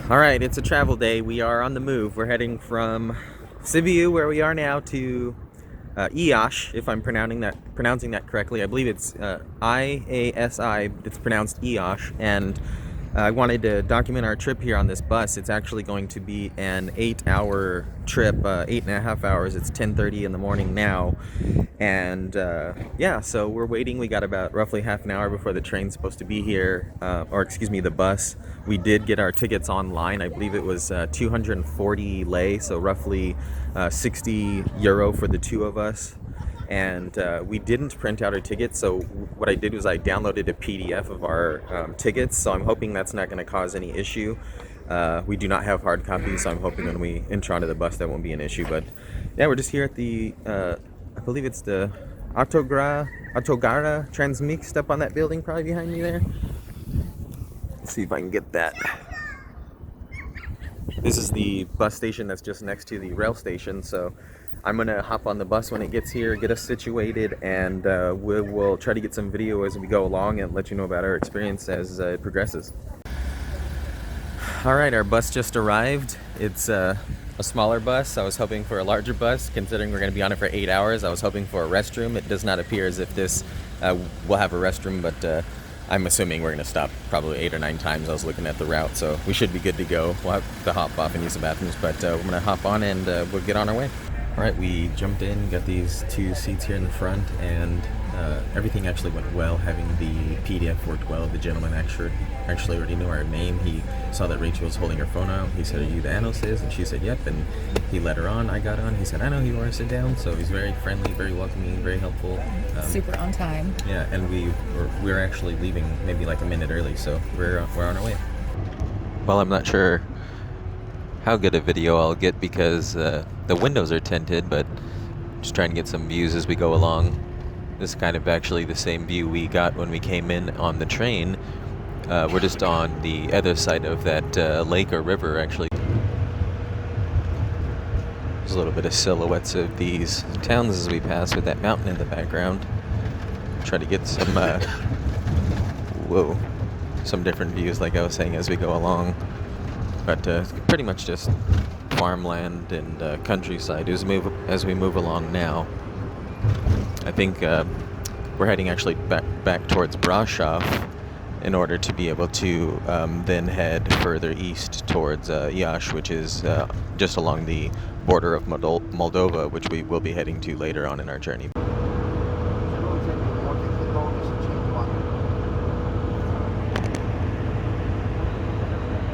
All right, it's a travel day. We are on the move. We're heading from Sibiu, where we are now, to Iași, if I'm pronouncing that correctly. I believe it's Iasi. It's pronounced Iași, and I wanted to document our trip here on this bus. It's actually going to be an 8-hour trip, 8.5 hours. It's 10:30 in the morning now, and yeah, so we're waiting. We got about roughly half an hour before the train's supposed to be here, or excuse me, the bus. We did get our tickets online. I believe it was 240 lei, so roughly 60 euro for the two of us. And we didn't print out our tickets, so what I did was I downloaded a PDF of our tickets, so I'm hoping that's not going to cause any issue. We do not have hard copies, so I'm hoping when we enter onto the bus that won't be an issue. But yeah, we're just here at the I believe it's the Autogara Transmix up on that building probably behind me there. Let's see if I can get that. This is the bus station that's just next to the rail station, so I'm gonna hop on the bus when it gets here, get us situated, and we'll try to get some video as we go along and let you know about our experience as it progresses. All right, our bus just arrived. It's a smaller bus. I was hoping for a larger bus, considering we're going to be on it for 8 hours. I was hoping for a restroom. It does not appear as if this will have a restroom, but I'm assuming we're going to stop probably 8 or 9 times. I was looking at the route, so we should be good to go. We'll have to hop off and use the bathrooms, but we're going to hop on and we'll get on our way. All right, we jumped in, got these 2 seats here in the front, and everything actually went well. Having the PDF worked well. The gentleman actually already knew our name. He saw that Rachel was holding her phone out. He said, "Are you the Anos?" And she said, "Yep." And he let her on. I got on. He said, "I know you want to sit down." So he's very friendly, very welcoming, very helpful. Super on time. Yeah, and we're actually leaving maybe like a minute early, so we're on our way. Well, I'm not sure how good a video I'll get because the windows are tinted, but just trying to get some views as we go along. This is kind of actually the same view we got when we came in on the train. We're just on the other side of that lake or river, actually. There's a little bit of silhouettes of these towns as we pass with that mountain in the background. Try to get some, some different views, like I was saying, as we go along. But pretty much just farmland and countryside as we move along now. I think we're heading actually back towards Brasov in order to be able to then head further east towards Yash, which is just along the border of Moldova, which we will be heading to later on in our journey.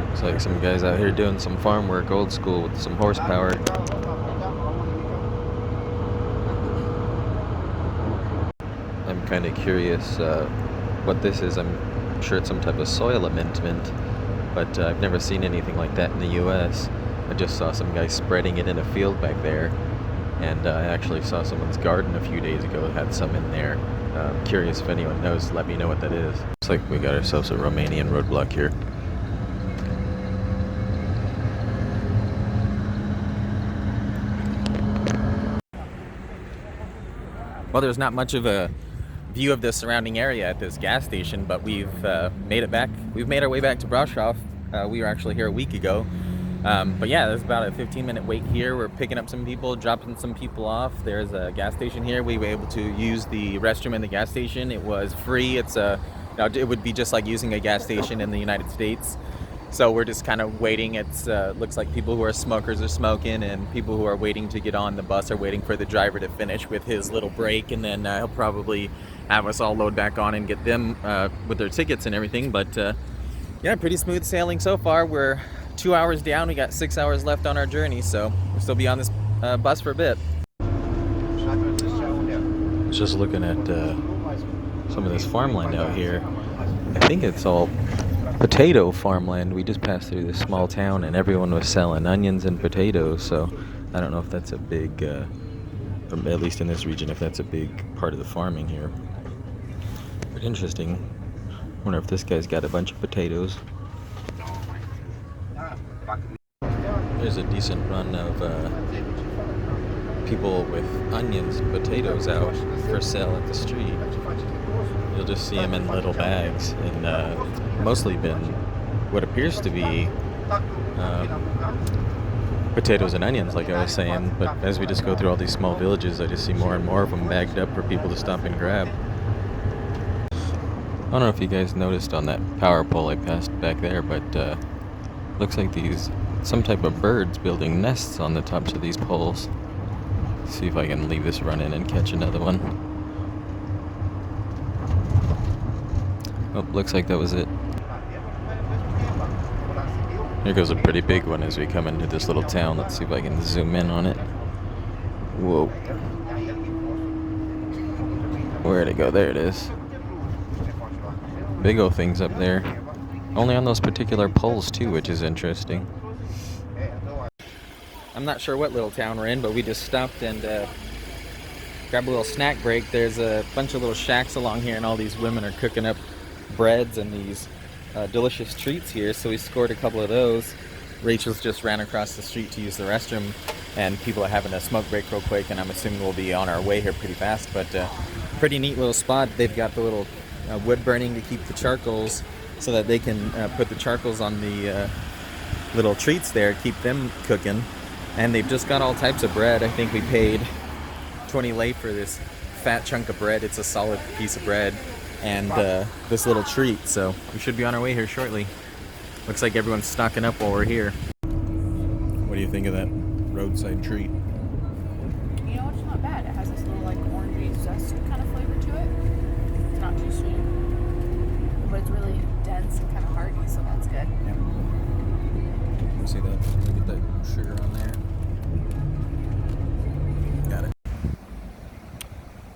Looks like some guys out here doing some farm work, old school, with some horsepower. I'm kind of curious what this is. I'm sure it's some type of soil amendment, but I've never seen anything like that in the US. I just saw some guy spreading it in a field back there, and I actually saw someone's garden a few days ago that had some in there. Curious if anyone knows, let me know what that is. Looks like we got ourselves a Romanian roadblock here. Well, there's not much of a view of the surrounding area at this gas station, but we've made it back. We've made our way back to Brasov. We were actually here a week ago. But yeah, there's about a 15-minute wait here. We're picking up some people, dropping some people off. There's a gas station here. We were able to use the restroom in the gas station. It was free. It would be just like using a gas station in the United States. So we're just kind of waiting. It's looks like people who are smokers are smoking, and people who are waiting to get on the bus are waiting for the driver to finish with his little break, and then he'll probably have us all load back on and get them with their tickets and everything. But yeah, pretty smooth sailing so far. We're 2 hours down. We got 6 hours left on our journey, so we'll still be on this bus for a bit. Just looking at some of this farmland out here. I think it's all potato farmland. We just passed through this small town and everyone was selling onions and potatoes, so I don't know if that's a big, or at least in this region, if that's a big part of the farming here. But interesting. Wonder if this guy's got a bunch of potatoes. There's a decent run of people with onions and potatoes out for sale at the street. You'll just see them in little bags, and mostly been what appears to be potatoes and onions, like I was saying. But as we just go through all these small villages, I just see more and more of them bagged up for people to stop and grab. I don't know if you guys noticed on that power pole I passed back there, but looks like some type of birds building nests on the tops of these poles. See if I can leave this run in and catch another one. Oh, looks like that was it. Here goes a pretty big one as we come into this little town. Let's see if I can zoom in on it. Whoa. Where'd it go? There it is. Big old things up there. Only on those particular poles too, which is interesting. I'm not sure what little town we're in, but we just stopped and grabbed a little snack break. There's a bunch of little shacks along here, and all these women are cooking up breads and these delicious treats here, so we scored a couple of those. Rachel's just ran across the street to use the restroom, and people are having a smoke break real quick, and I'm assuming we'll be on our way here pretty fast. But pretty neat little spot. They've got the little wood burning to keep the charcoals, so that they can put the charcoals on the little treats there, keep them cooking. And they've just got all types of bread. I think we paid 20 lei for this fat chunk of bread. It's a solid piece of bread and this little treat, so we should be on our way here shortly. Looks like everyone's stocking up while we're here. What do you think of that roadside treat? You know, it's not bad. It has this little like orangey zest kind of flavor to it. It's not too sweet, but it's really dense and kind of hearty, so that's good. Yeah. You see that? Look at that sugar on there. Got it.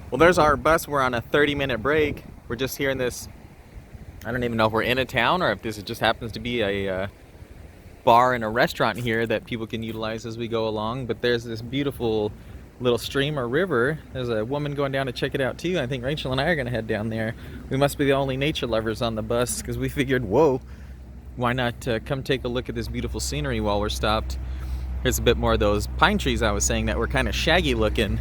Well, there's our bus. We're on a 30-minute break. We're just here in this, I don't even know if we're in a town or if this just happens to be a bar and a restaurant here that people can utilize as we go along. But there's this beautiful little stream or river. There's a woman going down to check it out too. I think Rachel and I are going to head down there. We must be the only nature lovers on the bus, because we figured, whoa, why not come take a look at this beautiful scenery while we're stopped. Here's a bit more of those pine trees I was saying that were kind of shaggy looking.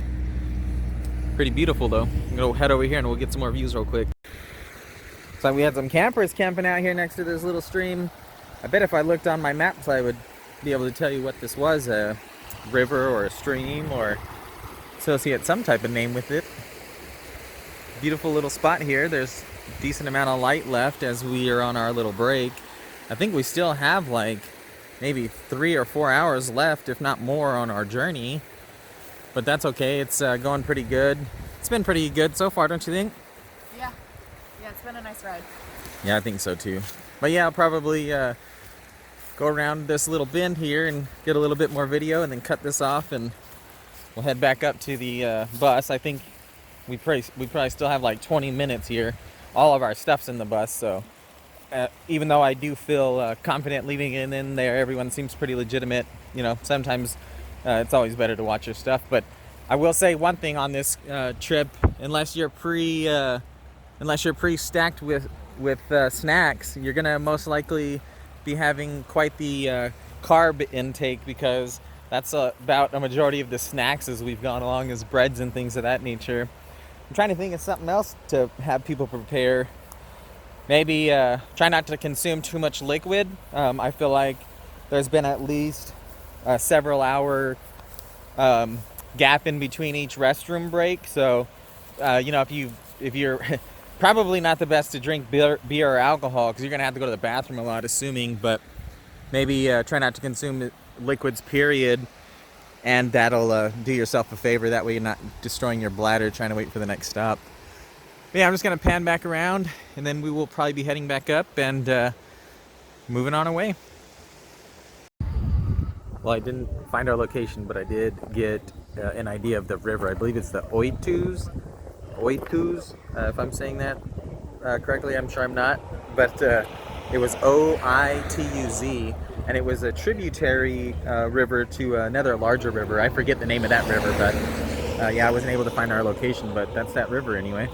Pretty beautiful though. I'm gonna head over here and we'll get some more views real quick. So we had some campers camping out here next to this little stream. I bet if I looked on my maps I would be able to tell you what this was, a river or a stream, or associate some type of name with it. Beautiful little spot here. There's a decent amount of light left as we are on our little break. I think we still have like maybe 3 or 4 hours left, if not more, on our journey. But that's okay. It's going pretty good. It's been pretty good so far, don't you think? Yeah, it's been a nice ride. Yeah, I think so too. But yeah, I'll probably go around this little bend here and get a little bit more video, and then cut this off, and we'll head back up to the bus. I think we probably still have like 20 minutes here. All of our stuff's in the bus, so even though I do feel confident leaving it in there, everyone seems pretty legitimate. You know, sometimes it's always better to watch your stuff. But I will say one thing on this trip: unless you're pre-stacked with snacks, you're gonna most likely be having quite the carb intake, because that's about a majority of the snacks as we've gone along, is breads and things of that nature. I'm trying to think of something else to have people prepare. Maybe try not to consume too much liquid. I feel like there's been at least a several hour gap in between each restroom break. So, you know, if you're probably not the best to drink beer or alcohol, because you're going to have to go to the bathroom a lot, assuming, but maybe try not to consume liquids, period, and that'll do yourself a favor. That way you're not destroying your bladder trying to wait for the next stop. But yeah, I'm just going to pan back around, and then we will probably be heading back up and moving on our way. Well, I didn't find our location, but I did get an idea of the river. I believe it's the Oituz, if I'm saying that correctly. I'm sure I'm not, but it was Oituz, and it was a tributary river to another larger river. I forget the name of that river, but yeah, I wasn't able to find our location, but that's that river anyway.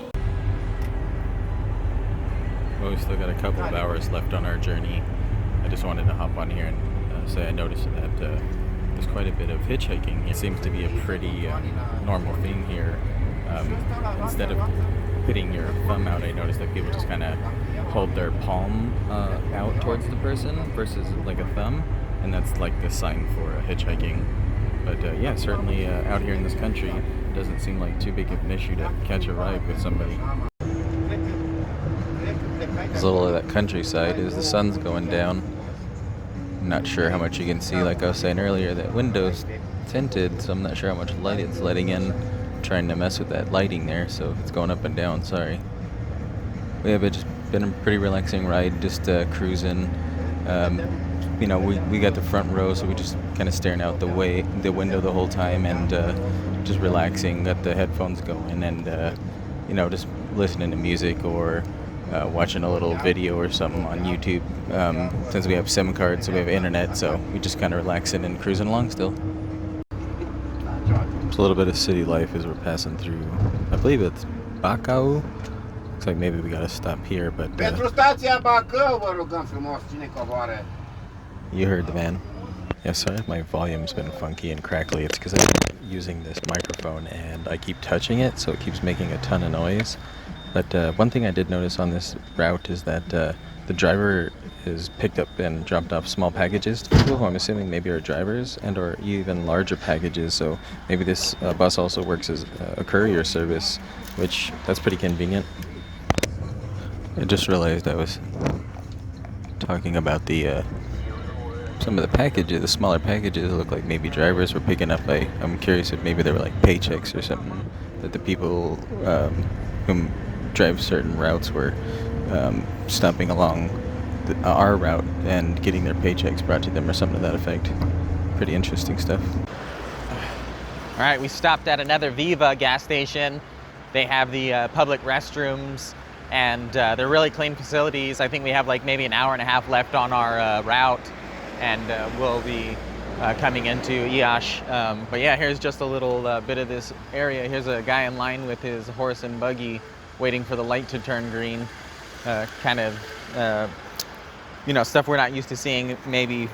Well, we still got a couple of hours left on our journey. I just wanted to hop on here and say I noticed that there's quite a bit of hitchhiking. It seems to be a pretty normal thing here. Instead of putting your thumb out, I noticed that people just kind of hold their palm out towards the person versus like a thumb, and that's like the sign for hitchhiking. But yeah, certainly out here in this country, it doesn't seem like too big of an issue to catch a ride with somebody. There's a little of that countryside as the sun's going down. I'm not sure how much you can see. Like I was saying earlier, that window's tinted, so I'm not sure how much light it's letting in. I'm trying to mess with that lighting there, so if it's going up and down, sorry. We have just been a pretty relaxing ride, just cruising. You know, we got the front row, so we just kind of staring out the window the whole time, and just relaxing. Got the headphones going, and you know, just listening to music or watching a little video or something on YouTube. Since we have SIM cards, so we have internet, so we just kind of relaxing and cruising along still. It's a little bit of city life as we're passing through. I believe it's Bacău. Looks like maybe we gotta stop here, but you heard the man. Yeah, sorry if my volume's been funky and crackly. It's because I'm using this microphone and I keep touching it, so it keeps making a ton of noise. But one thing I did notice on this route is that the driver has picked up and dropped off small packages to people who I'm assuming maybe are drivers and or even larger packages. So maybe this bus also works as a courier service, which that's pretty convenient. I just realized I was talking about the some of the packages, the smaller packages look like maybe drivers were picking up. I'm curious if maybe they were like paychecks or something that the people who drive certain routes were stopping along our route and getting their paychecks brought to them or something to that effect. Pretty interesting stuff. All right, we stopped at another Viva gas station. They have the public restrooms, and they're really clean facilities. I think we have like maybe an hour and a half left on our route, and we'll be coming into Iași. But yeah, here's just a little bit of this area. Here's a guy in line with his horse and buggy waiting for the light to turn green. Kind of, you know, stuff we're not used to seeing, maybe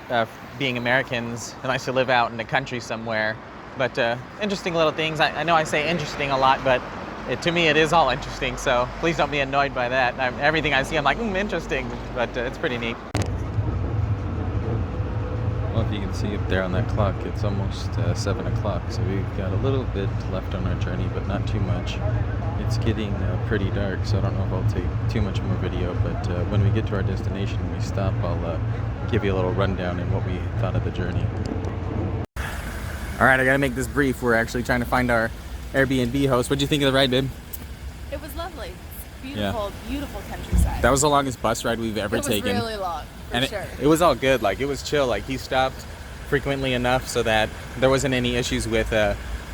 being Americans, unless you live out in the country somewhere. But interesting little things. I know I say interesting a lot, but to me it is all interesting, so please don't be annoyed by that. Everything I see, I'm like, interesting, but it's pretty neat. Well, if you can see up there on that clock, it's almost 7 o'clock, so we've got a little bit left on our journey, but not too much. It's getting pretty dark, so I don't know if I'll take too much more video, but when we get to our destination and we stop, I'll give you a little rundown in what we thought of the journey. All right, I gotta make this brief. We're actually trying to find our Airbnb host. What'd you think of the ride, babe? It was lovely. Beautiful, beautiful countryside. That was the longest bus ride we've ever taken. It was really long, for sure. It was all good. Like, it was chill. Like, he stopped frequently enough so that there wasn't any issues with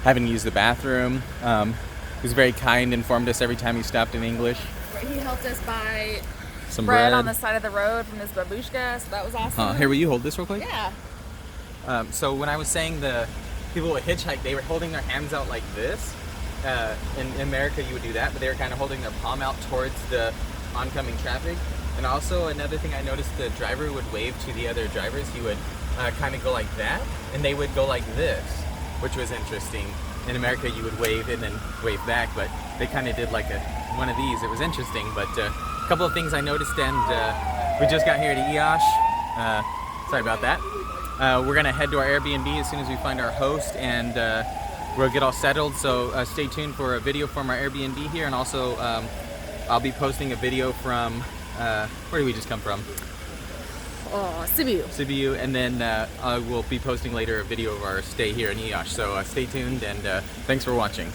having to use the bathroom. He was very kind, informed us every time he stopped in English. He helped us buy some bread on the side of the road from this babushka, so that was awesome. Here, will you hold this real quick? Yeah. So when I was saying the people would hitchhike, they were holding their hands out like this. In America you would do that, but they were kind of holding their palm out towards the oncoming traffic. And also another thing I noticed, the driver would wave to the other drivers. He would kind of go like that, and they would go like this, which was interesting. In America you would wave and then wave back, but they kind of did like one of these. It was interesting, but a couple of things I noticed, and we just got here to Iași. Sorry about that. We're gonna head to our Airbnb as soon as we find our host, and we'll get all settled, so stay tuned for a video from our Airbnb here, and also I'll be posting a video from, where did we just come from? Sibiu. Sibiu, and then I will be posting later a video of our stay here in Iași, so stay tuned, and thanks for watching.